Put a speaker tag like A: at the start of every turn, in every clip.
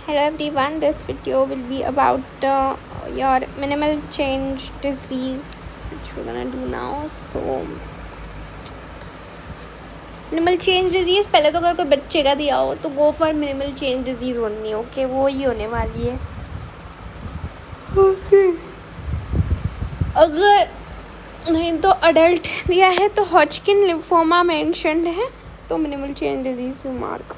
A: Hello everyone, this video will be about your minimal change disease, which we're gonna do now. So, minimal change disease, पहले तो अगर कोई बच्चे का दिया हो तो go for minimal change disease only, okay? वो ही होने वाली है. Okay. अगर नहीं तो अडल्ट दिया है तो हॉजकिन लिम्फोमा मेंशन्ड है तो minimal change disease mark.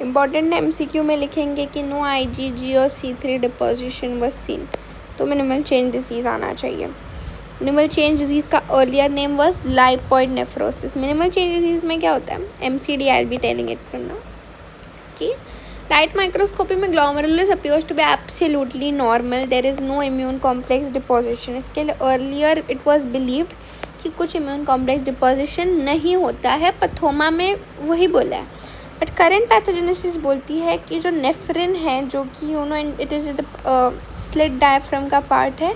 A: Important MCQ में लिखेंगे कि नो IgG और C3 डिपोजिशन वॉज सीन, तो मिनिमल चेंज डिजीज़ आना चाहिए. मिनिमल चेंज डिजीज़ का earlier name was lipoid nephrosis. Minimal change disease में क्या होता है? MCD I will be telling it from now कि लाइट माइक्रोस्कोपी में glomerulus appears to be absolutely normal, there is no immune complex deposition. इसके लिए earlier it was believed कि कुछ इम्यून कॉम्प्लेक्स डिपोजिशन नहीं होता है, पथोमा में वही बोला है. बट करेंट पैथोजेनेसिस बोलती है कि जो नेफ्रिन है, जो कि it is the slit diaphragm का पार्ट है,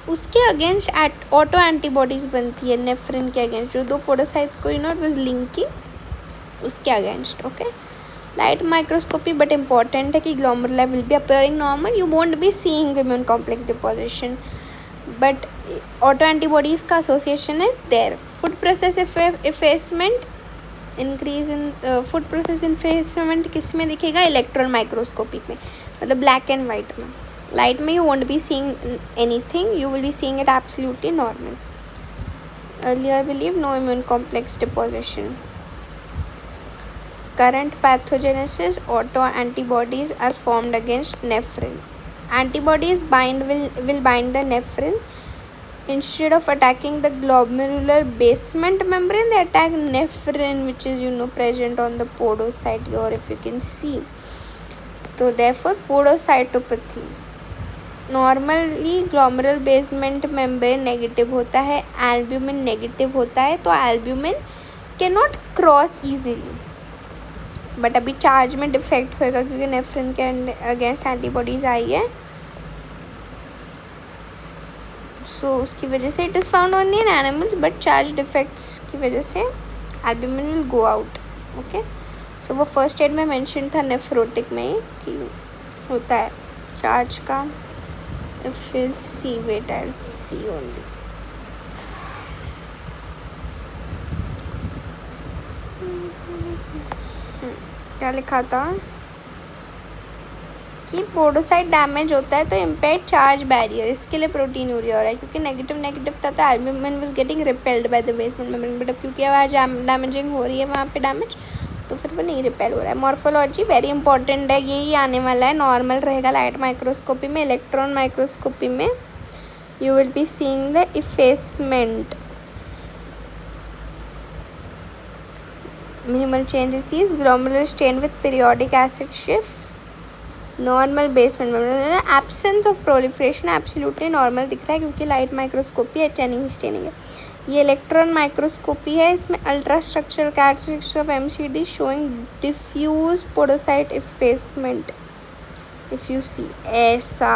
A: उसके अगेंस्ट ऑटो एंटीबॉडीज़ बनती है नेफ्रिन के अगेंस्ट, जो दो पोडोसाइट्स को इट वाज लिंकिंग उसके against. Okay, light microscopy but important है कि glomerula will be appearing normal, you won't be seeing immune complex deposition, but auto antibodies का association is there. Foot process effacement, increase in foot process effacement किस में दिखेगा? Electron microscopy में, मतलब black and white में. Light में you won't be seeing anything, you will be seeing it absolutely normal. Earlier believe no immune complex deposition. Current pathogenesis, auto antibodies are formed against nephrin. Antibodies will bind the nephrin. Instead of attacking the glomerular basement membrane, they attack nephrin, which is present on the podocyte here, if you can see. So therefore podocytopathy. Normally glomerular basement membrane negative होता है, albumin negative होता है, तो albumin can not cross easily. But अभी charge में defect होएगा क्योंकि nephrin के अगेंस्ट एंटीबॉडीज़ आई है, सो उसकी वजह से it is found only in animals, but charge defects की वजह से albumin will go out. Okay, so वो फर्स्ट एड में मेंशन था नेफ्रोटिक में कि होता है चार्ज का. If will see, wait I see only. क्या लिखा था कि पोडोसाइट डैमेज होता है तो इम्पेयर्ड चार्ज बैरियर, इसके लिए प्रोटीन यूरिया हो रहा है क्योंकि नेगेटिव था तो albumin was getting repelled by the basement membrane. But अब क्योंकि आवाज डैमेजिंग हो रही है वहाँ पे डैमेज, तो फिर वो नहीं रिपेल हो रहा है. मॉर्फोलॉजी वेरी इंपॉर्टेंट है, यही आने वाला है. नॉर्मल रहेगा लाइट माइक्रोस्कोपी में. इलेक्ट्रॉन माइक्रोस्कोपी में you will be seeing the effacement. Minimal change disease, glomerular stain with periodic acid shift, normal basement में absence of proliferation absolutely normal दिख रहा है क्योंकि लाइट माइक्रोस्कोपी है, टैनिंग स्टेनिंग है. ये इलेक्ट्रॉन माइक्रोस्कोपी है, इसमें ultra structural characteristics of MCD showing diffuse podocyte effacement. If you see ऐसा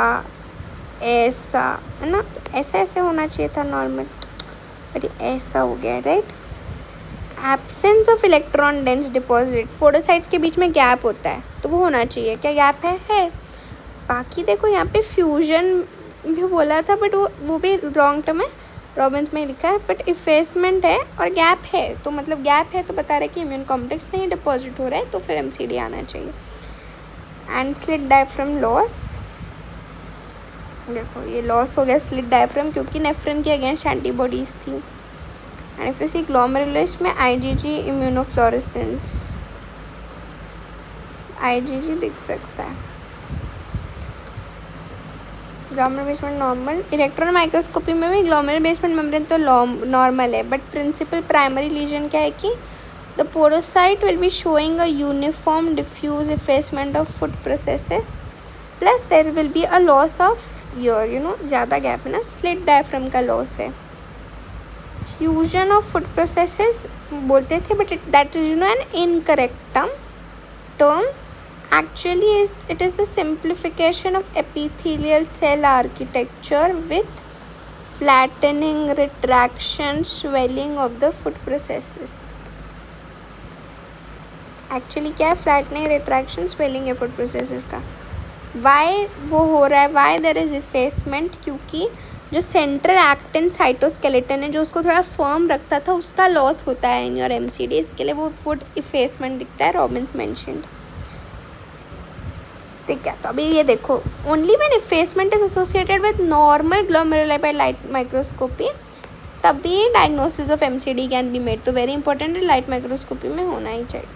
A: है ना, तो ऐसे होना चाहिए था नॉर्मल, बट ऐसा हो गया, right. Absence of electron dense deposit, podocytes के बीच में गैप होता है तो वो होना चाहिए. क्या गैप है. बाकी देखो यहाँ पे फ्यूजन भी बोला था, बट वो भी रॉन्ग टर्म है, रॉबिन्स में लिखा है. बट इफेसमेंट है और गैप है, तो मतलब गैप है तो बता रहे कि इम्यून कॉम्प्लेक्स नहीं डिपॉजिट हो रहा है, तो फिर MCD आना चाहिए. एंड स्लिट डायफ्राम लॉस, देखो ये लॉस हो गया स्लिट डायफ्राम क्योंकि नेफ्रिन के अगेंस्ट एंटीबॉडीज़ थी. And if you see glomerulus में IgG इम्यूनोफ्लोरेसेंस, IgG दिख सकता है. Glomerular basement normal. Electron microscopy में भी ग्लोमेरुलर बेसमेंट मेम्ब्रेन तो नॉर्मल है, बट प्रिंसिपल प्राइमरी लीजन क्या है कि the podocyte will be showing a uniform diffuse effacement of foot processes, plus there will be a loss of ear, ज़्यादा gap है ना, स्लिट डायफ्राम का loss है. फ्यूजन ऑफ फूड प्रोसेसेस बोलते थे, but that is an incorrect term. Actually it is a simplification of epithelial cell architecture with flattening, retraction, swelling of the food processes. Actually क्या है, flattening, retraction, swelling है foot processes का। Y वो हो रहा है, वाई देयर इज इफेसमेंट, क्योंकि जो सेंट्रल एक्टिन साइटोस्केलेटन है जो उसको थोड़ा फर्म रखता था उसका लॉस होता है इन योर एमसीडी, इसके लिए वो फुट इफेसमेंट दिखता है, रॉबिन्स मेंशन्ड। ठीक है, तो अभी ये देखो, only when effacement is associated with normal glomeruli by light microscopy तभी diagnosis of MCD can be made. तो वेरी इंपॉर्टेंट है, लाइट माइक्रोस्कोपी में होना ही चाहिए।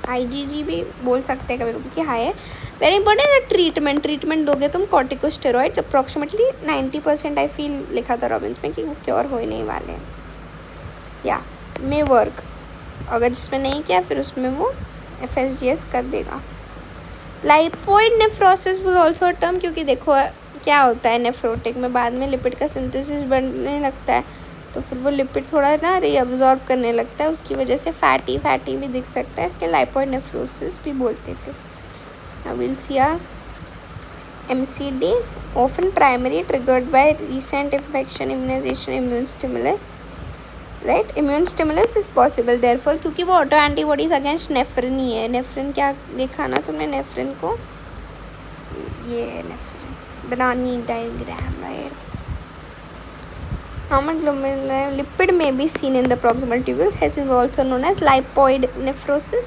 A: आईजीजी भी बोल सकते हैं कभी कभी कि हाई है। वेरी इंपॉर्टेंट है ट्रीटमेंट दोगे तुम कॉर्टिकोस्टेरॉइड्स, अप्रॉक्सीमेटली 90% आई फील लिखा था रॉबिन्स में कि वो क्योर हो ही नहीं वाले हैं। या मे वर्क, अगर जिसमें नहीं किया फिर उसमें वो FSGS कर देगा। Lipoid nephrosis will also term, क्योंकि देखो क्या होता है नेफ्रोटिक में, बाद में लिपिड का सिंथेसिस बनने लगता है तो फिर वो लिपिड थोड़ा ना रीअब्जॉर्ब करने लगता है, उसकी वजह से फैटी भी दिख सकता है, इसके लाइपोइड नेफ्रोसिस भी बोलते थे। Now we'll see a MCD, often primary, triggered by recent infection, immunization, immune stimulus. Right? Immune stimulus is possible therefore, क्योंकि वो ऑटो एंटीबॉडीज अगेंस्ट नेफ्रिन ही है। नेफ्रिन क्या देखा ना तुमने, नेफ्रिन को, ये नेफ्रिन बनानी diagram, right. Lipid may be seen in the proximal tubules, has been also known as lipoid nephrosis.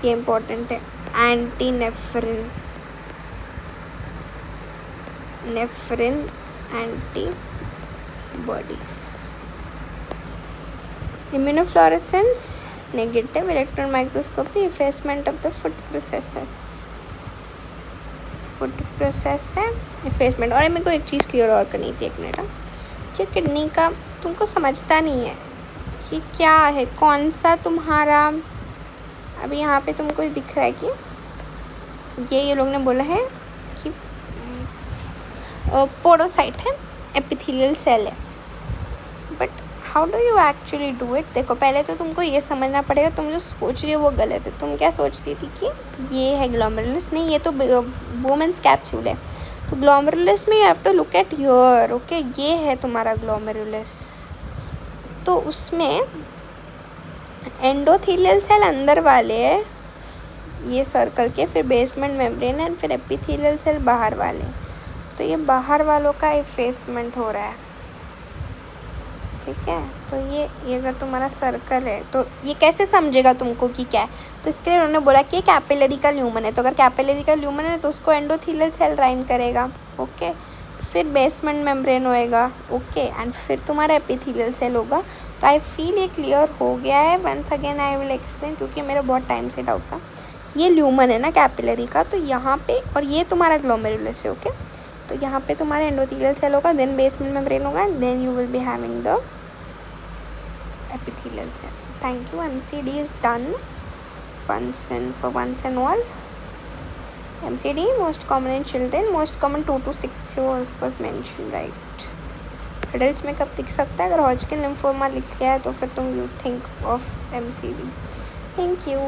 A: ये इम्पोर्टेंट है। Anti नेफ्रिन antibodies, immunofluorescence negative, electron microscopy, effacement of the foot process है इफेसमेंट। और मेरे को एक चीज़ क्लियर और करनी थी, एक मिनट, कि किडनी का तुमको समझता नहीं है कि क्या है, कौन सा तुम्हारा, अभी यहाँ पे तुमको दिख रहा है कि ये लोग ने बोला है कि पोडोसाइट है, एपिथेलियल सेल है, but how do you actually do it. देखो पहले तो तुमको ये समझना पड़ेगा, तुम जो सोच रही हो वो गलत है। तुम क्या सोचती थी कि ये है ग्लोमेरुलस, नहीं ये तो बोमेंस कैप्सूल है। तो ग्लोमेरुलस में you have to look at your, okay, ये है तुम्हारा ग्लोमेरुलस। तो उसमें एंडोथेलियल सेल अंदर वाले है ये सर्कल के, फिर बेसमेंट मेम्ब्रेन एंड फिर एपिथेलियल सेल बाहर वाले। तो ये बाहर वालों का इफेसमेंट हो रहा है, ठीक है। तो ये अगर तुम्हारा सर्कल है तो ये कैसे समझेगा तुमको कि क्या है, तो इसके लिए उन्होंने बोला कि कैपिलरी का ल्यूमन है। तो अगर कैपिलरी का ल्यूमन है तो उसको एंडोथेलियल सेल लाइन करेगा, ओके, फिर बेसमेंट मेम्ब्रेन होएगा, ओके, एंड फिर तुम्हारा एपिथेलियल सेल होगा। तो आई फील ये क्लियर हो गया है। Once again I will explain, क्योंकि मेरा बहुत टाइम से डाउट था। ये ल्यूमन है ना कैपिलरी का, तो यहाँ पे, और ये तुम्हारा ग्लोमेरुलस है, ओके। तो यहाँ पे तुम्हारा एंडोथेलियल सेल होगा, देन बेसमेंट मेम्ब्रेन होगा, then you will be having the epithelial cells. Thank you, MCD is done once and all. MCD most common in children, most common 2 to 6 years was mentioned, right. Adults में कब दिख सकता है, अगर Hodgkin lymphoma लिख लिया है तो फिर तुम you think of MCD। Thank you.